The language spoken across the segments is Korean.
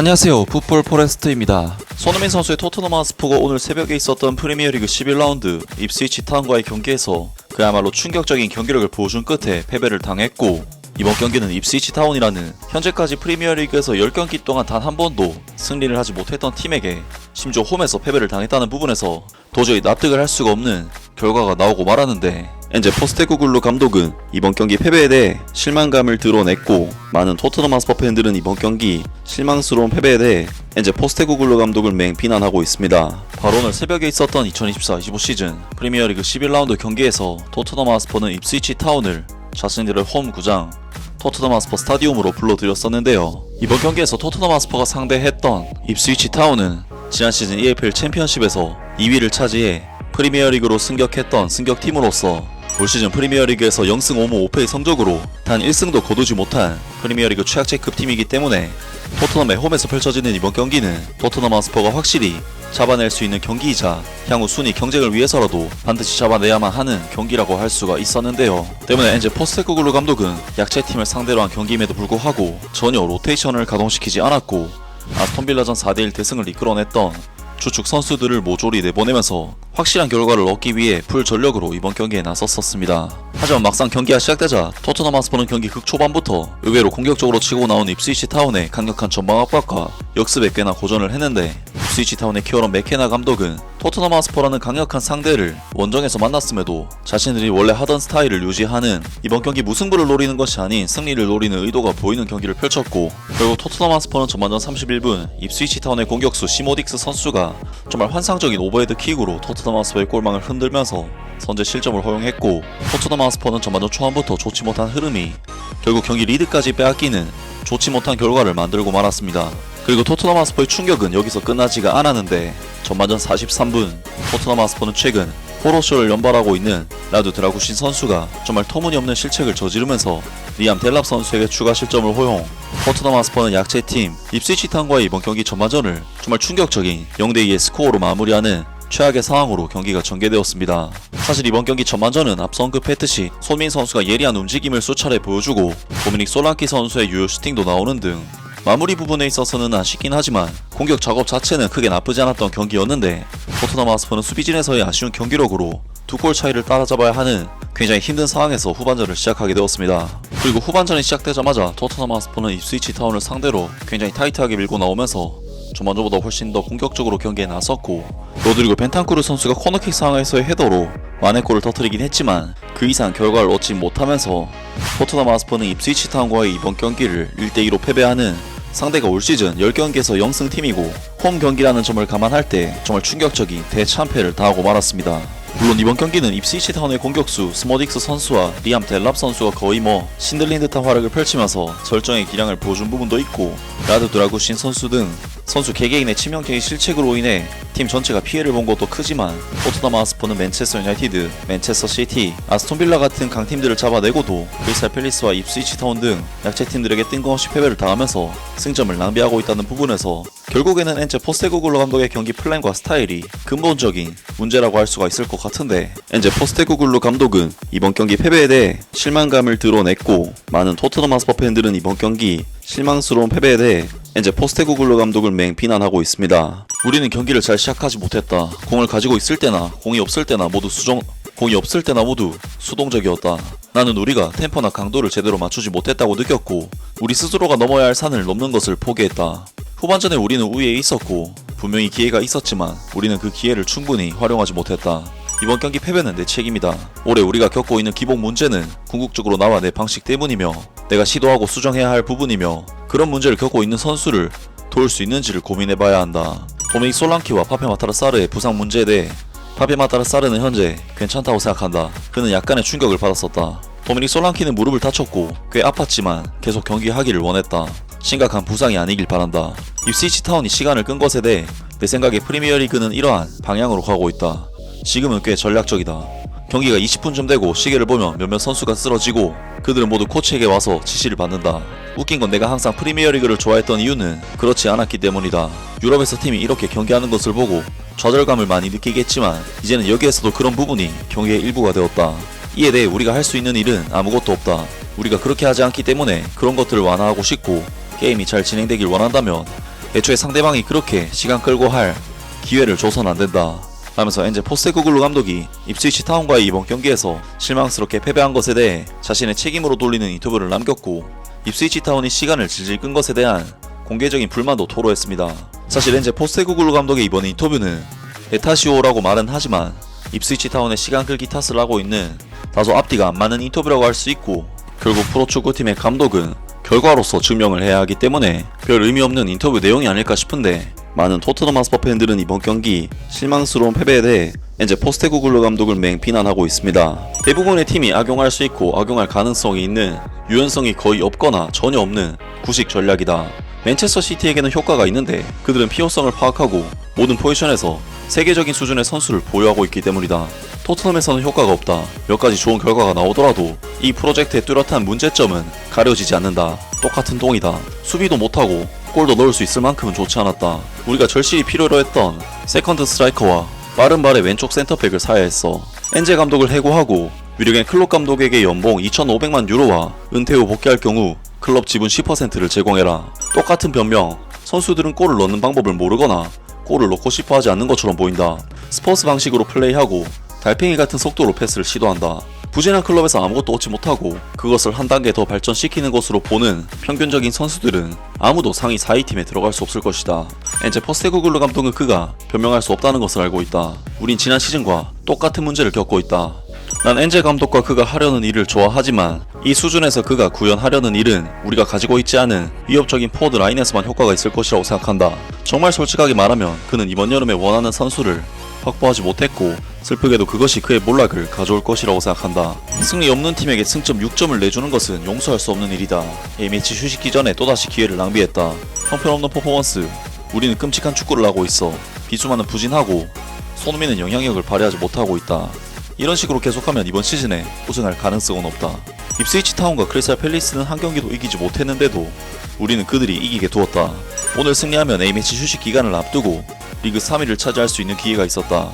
안녕하세요, 풋볼 포레스트입니다. 손흥민 선수의 토트넘 하스퍼가 오늘 새벽에 있었던 프리미어리그 11라운드 입스위치 타운과의 경기에서 그야말로 충격적인 경기력을 보여준 끝에 패배를 당했고, 이번 경기는 입스위치 타운이라는 현재까지 프리미어리그에서 10경기 동안 단 한 번도 승리를 하지 못했던 팀에게 심지어 홈에서 패배를 당했다는 부분에서 도저히 납득을 할 수가 없는 결과가 나오고 말았는데, 엔제 포스테코글루 감독은 이번 경기 패배에 대해 실망감을 드러냈고, 많은 토트넘 하스퍼 팬들은 이번 경기 실망스러운 패배에 대해 엔제 포스테코글루 감독을 맹비난하고 있습니다. 바로 오늘 새벽에 있었던 2024-25 시즌 프리미어리그 11라운드 경기에서 토트넘 하스퍼는 입스위치 타운을 자신들의 홈 구장 토트넘 하스퍼 스타디움으로 불러들였었는데요. 이번 경기에서 토트넘 하스퍼가 상대했던 입스위치 타운은 지난 시즌 EFL 챔피언십에서 2위를 차지해 프리미어리그로 승격했던 승격팀으로서 올 시즌 프리미어리그에서 0승 5무 5패의 성적으로 단 1승도 거두지 못한 프리미어리그 최악체급 팀이기 때문에 토트넘의 홈에서 펼쳐지는 이번 경기는 토트넘 하스퍼가 확실히 잡아낼 수 있는 경기이자 향후 순위 경쟁을 위해서라도 반드시 잡아내야만 하는 경기라고 할 수가 있었는데요. 때문에 엔제 포스테코글루 감독은 약체팀을 상대로 한 경기임에도 불구하고 전혀 로테이션을 가동시키지 않았고, 아스톤빌라전 4대1 대승을 이끌어냈던 주축 선수들을 모조리 내보내면서 확실한 결과를 얻기 위해 풀 전력으로 이번 경기에 나섰었습니다. 하지만 막상 경기가 시작되자 토트넘 하스퍼는 경기 극초반부터 의외로 공격적으로 치고 나온 입스위치 타운의 강력한 전방 압박과 역습에 꽤나 고전을 했는데, 입스위치 타운의 키어런 맥케나 감독은 토트넘 하스퍼라는 강력한 상대를 원정에서 만났음에도 자신들이 원래 하던 스타일을 유지하는 이번 경기 무승부를 노리는 것이 아닌 승리를 노리는 의도가 보이는 경기를 펼쳤고, 결국 토트넘 하스퍼는 전반전 31분 입스위치 타운의 공격수 시모딕스 선수가 정말 환상적인 오버헤드 킥으로 토트넘 하스퍼의 골망을 흔들면서 선제 실점을 허용했고, 토트넘 하스퍼는 전반전 초반부터 좋지 못한 흐름이 결국 경기 리드까지 빼앗기는 좋지 못한 결과를 만들고 말았습니다. 그리고 토트넘 하스퍼의 충격은 여기서 끝나지가 않았는데, 전반전 43분 토트넘 하스퍼는 최근 호러쇼를 연발하고 있는 라두 드라구신 선수가 정말 터무니없는 실책을 저지르면서 리암 델랍 선수에게 추가 실점을 허용, 토트넘 하스퍼는 약체팀 입스위치 타운과의 이번 경기 전반전을 정말 충격적인 0대2의 스코어로 마무리하는 최악의 상황으로 경기가 전개되었습니다. 사실 이번 경기 전반전은 앞서 언급했듯이 손민 선수가 예리한 움직임을 수차례 보여주고 도미닉 솔랑키 선수의 유효 슈팅도 나오는 등 마무리 부분에 있어서는 아쉽긴 하지만 공격 작업 자체는 크게 나쁘지 않았던 경기였는데, 토트넘 하스퍼는 수비진에서의 아쉬운 경기력으로 두 골 차이를 따라잡아야 하는 굉장히 힘든 상황에서 후반전을 시작하게 되었습니다. 그리고 후반전이 시작되자마자 토트넘 하스퍼는 입스위치 타운을 상대로 굉장히 타이트하게 밀고 나오면서 전반전보다 훨씬 더 공격적으로 경기에 나섰고, 로드리고 벤탄쿠르 선수가 코너킥 상황에서의 헤더로 만회골을 터뜨리긴 했지만 그 이상 결과를 얻지 못하면서 토트넘 하스퍼는 입스위치 타운과의 이번 경기를 1대2로 패배하는, 상대가 올 시즌 10경기에서 0승 팀이고 홈 경기라는 점을 감안할 때 정말 충격적인 대참패를 당하고 말았습니다. 물론 이번 경기는 입스위치 타운의 공격수 스모딕스 선수와 리암 델랍 선수가 거의 신들린 듯한 활약을 펼치면서 절정의 기량을 보여준 부분도 있고, 라드 드라구신 선수 등 선수 개개인의 치명적인 실책으로 인해 팀 전체가 피해를 본 것도 크지만, 토트넘 하스퍼는 맨체스터 유나이티드, 맨체스터 시티, 아스톤 빌라 같은 강팀들을 잡아내고도 크리스탈 팰리스와 입스위치 타운 등 약체팀들에게 뜬금없이 패배를 당하면서 승점을 낭비하고 있다는 부분에서 결국에는 엔제 포스테코글루 감독의 경기 플랜과 스타일이 근본적인 문제라고 할 수가 있을 것 같은데, 엔제 포스테코글루 감독은 이번 경기 패배에 대해 실망감을 드러냈고, 많은 토트넘 하스퍼 팬들은 이번 경기 실망스러운 패배에 대해 엔제 포스테코글루 감독을 맹비난하고 있습니다. 우리는 경기를 잘 시작하지 못했다. 공을 가지고 있을 때나 공이 없을 때나 모두 수동적이었다. 나는 우리가 템포나 강도를 제대로 맞추지 못했다고 느꼈고, 우리 스스로가 넘어야 할 산을 넘는 것을 포기했다. 후반전에 우리는 우위에 있었고 분명히 기회가 있었지만 우리는 그 기회를 충분히 활용하지 못했다. 이번 경기 패배는 내 책임이다. 올해 우리가 겪고 있는 기본 문제는 궁극적으로 나와 내 방식 때문이며 내가 시도하고 수정해야 할 부분이며, 그런 문제를 겪고 있는 선수를 도울 수 있는지를 고민해봐야 한다. 도미닉 솔랑키와 파페 마타라사르의 부상 문제에 대해 파페 마타라사르는 현재 괜찮다고 생각한다. 그는 약간의 충격을 받았었다. 도미닉 솔랑키는 무릎을 다쳤고 꽤 아팠지만 계속 경기하기를 원했다. 심각한 부상이 아니길 바란다. 입스위치 타운이 시간을 끈 것에 대해 내 생각에 프리미어리그는 이러한 방향으로 가고 있다. 지금은 꽤 전략적이다. 경기가 20분쯤 되고 시계를 보면 몇몇 선수가 쓰러지고 그들은 모두 코치에게 와서 지시를 받는다. 웃긴 건 내가 항상 프리미어리그를 좋아했던 이유는 그렇지 않았기 때문이다. 유럽에서 팀이 이렇게 경기하는 것을 보고 좌절감을 많이 느끼겠지만 이제는 여기에서도 그런 부분이 경기의 일부가 되었다. 이에 대해 우리가 할 수 있는 일은 아무것도 없다. 우리가 그렇게 하지 않기 때문에 그런 것들을 완화하고 싶고 게임이 잘 진행되길 원한다면 애초에 상대방이 그렇게 시간 끌고 할 기회를 줘선 안된다 하면서 엔제 포스테코글루 감독이 입스위치 타운과의 이번 경기에서 실망스럽게 패배한 것에 대해 자신의 책임으로 돌리는 인터뷰를 남겼고, 입스위치 타운이 시간을 질질 끈 것에 대한 공개적인 불만도 토로했습니다. 사실 엔제 포스테코글루 감독의 이번 인터뷰는 내 탓이오라고 말은 하지만 입스위치 타운의 시간 끌기 탓을 하고 있는 다소 앞뒤가 안 맞는 인터뷰라고 할 수 있고, 결국 프로축구팀의 감독은 결과로서 증명을 해야 하기 때문에 별 의미 없는 인터뷰 내용이 아닐까 싶은데, 많은 토트넘 하스퍼 팬들은 이번 경기 실망스러운 패배에 대해 엔제 포스테코글루 감독을 맹 비난하고 있습니다. 대부분의 팀이 악용할 수 있고 악용할 가능성이 있는 유연성이 거의 없거나 전혀 없는 구식 전략이다. 맨체스터 시티에게는 효과가 있는데 그들은 필요성을 파악하고 모든 포지션에서 세계적인 수준의 선수를 보유하고 있기 때문이다. 토트넘에서는 효과가 없다. 몇 가지 좋은 결과가 나오더라도 이 프로젝트의 뚜렷한 문제점은 가려지지 않는다. 똑같은 똥이다. 수비도 못하고 골도 넣을 수 있을 만큼은 좋지 않았다. 우리가 절실히 필요로 했던 세컨드 스트라이커와 빠른 발의 왼쪽 센터백을 사야 했어. 엔제 감독을 해고하고 위력엔 클롭 감독에게 연봉 2,500만 유로와 은퇴 후 복귀할 경우 클럽 지분 10%를 제공해라. 똑같은 변명. 선수들은 골을 넣는 방법을 모르거나 골을 넣고 싶어 하지 않는 것처럼 보인다. 스퍼스 방식으로 플레이하고 달팽이 같은 속도로 패스를 시도한다. 부진한 클럽에서 아무것도 얻지 못하고 그것을 한 단계 더 발전시키는 것으로 보는 평균적인 선수들은 아무도 상위 4위 팀에 들어갈 수 없을 것이다. 엔제 포스테코글루 감독은 그가 변명할 수 없다는 것을 알고 있다. 우린 지난 시즌과 똑같은 문제를 겪고 있다. 난 엔제 감독과 그가 하려는 일을 좋아하지만 이 수준에서 그가 구현하려는 일은 우리가 가지고 있지 않은 위협적인 포워드 라인에서만 효과가 있을 것이라고 생각한다. 정말 솔직하게 말하면 그는 이번 여름에 원하는 선수를 확보하지 못했고 슬프게도 그것이 그의 몰락을 가져올 것이라고 생각한다. 승리 없는 팀에게 승점 6점을 내주는 것은 용서할 수 없는 일이다. A매치 휴식기 전에 또다시 기회를 낭비했다. 형편없는 퍼포먼스. 우리는 끔찍한 축구를 하고 있어. 비수만은 부진하고 손흥민은 영향력을 발휘하지 못하고 있다. 이런 식으로 계속하면 이번 시즌에 우승할 가능성은 없다. 입스위치 타운과 크리스탈 팰리스는 한 경기도 이기지 못했는데도 우리는 그들이 이기게 두었다. 오늘 승리하면 A매치 휴식 기간을 앞두고 리그 3위를 차지할 수 있는 기회가 있었다.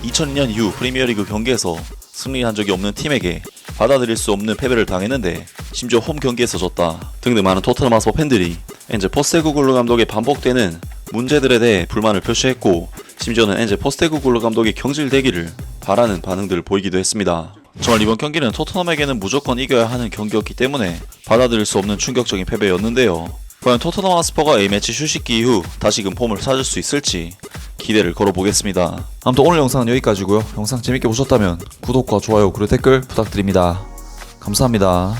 2002년 이후 프리미어리그 경기에서 승리한 적이 없는 팀에게 받아들일 수 없는 패배를 당했는데 심지어 홈 경기에서 졌다. 등등 많은 토트넘 하스퍼 팬들이 엔제 포스테코글루 감독의 반복되는 문제들에 대해 불만을 표시했고, 심지어는 엔제 포스테코글루 감독이 경질되기를 바라는 반응들을 보이기도 했습니다. 정말 이번 경기는 토트넘에게는 무조건 이겨야 하는 경기였기 때문에 받아들일 수 없는 충격적인 패배였는데요. 과연 토트넘 하스퍼가 A매치 휴식기 이후 다시금 폼을 찾을 수 있을지 기대를 걸어보겠습니다. 아무튼 오늘 영상은 여기까지고요. 영상 재밌게 보셨다면 구독과 좋아요 그리고 댓글 부탁드립니다. 감사합니다.